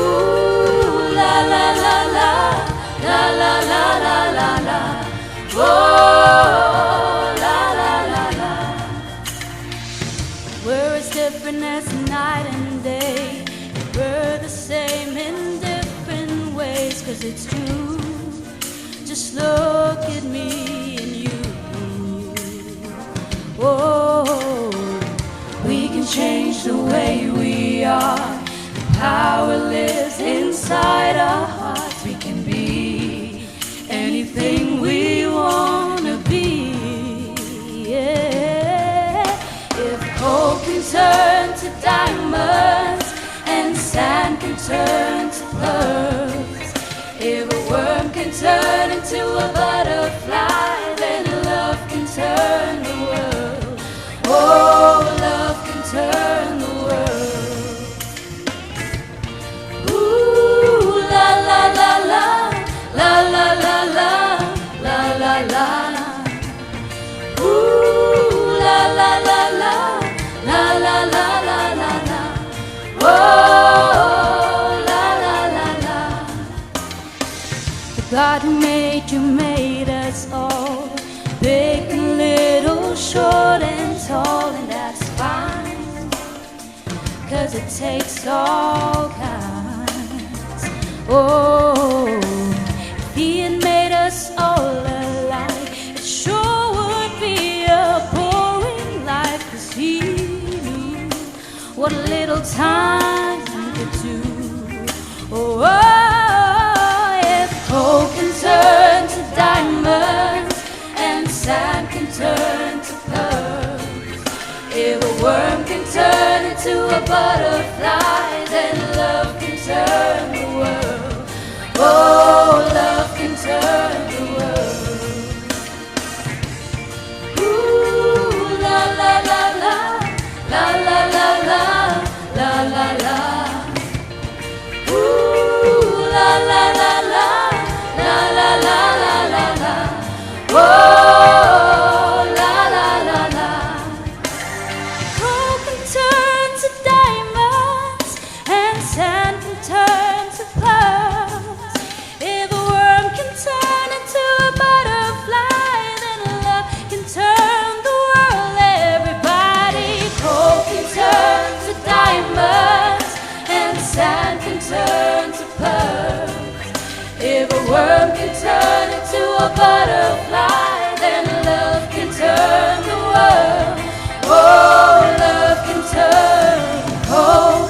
Ooh, la la la la, la la la la la la. Oh, la la la la. We're as different as night and day. We're the same in different ways, 'cause it's true. Just look at me and you. Oh, we can change the way we are. The power lives inside our hearts. We can be anything we wanna be. Yeah. If hope can turn to diamonds and sand can turn to pearls, if a worm can turn into a butterfly, then love can turn the world. Oh, love can turn the world. Ooh, la la la la, la la la la, la la la. Ooh, la la la la, la la la la la la. Oh, la la la la. The God who made you made us all, big and little, short and tall, and that's fine, 'cause it takes all kinds. Oh, if He had made us all alike, it sure would be a boring life, 'cause He knew what a little time could do. Oh, if hope can turn to diamonds and sand can turn to pearls, if a worm can turn into a butterfly, then love can turn the world. Oh, love can turn the world. Ooh, la la la la, la la la la, la la la. Ooh, la la la la, la la la la la la. Oh, la la la la. Hope can turn to diamonds and sand can turn to pearls. If a worm can turn into a butterfly, then love can turn the world. Everybody, hope can turn to diamonds and sand can turn to pearls. If a worm can turn into a butterfly, then love can turn the world. Oh, love can turn. Oh,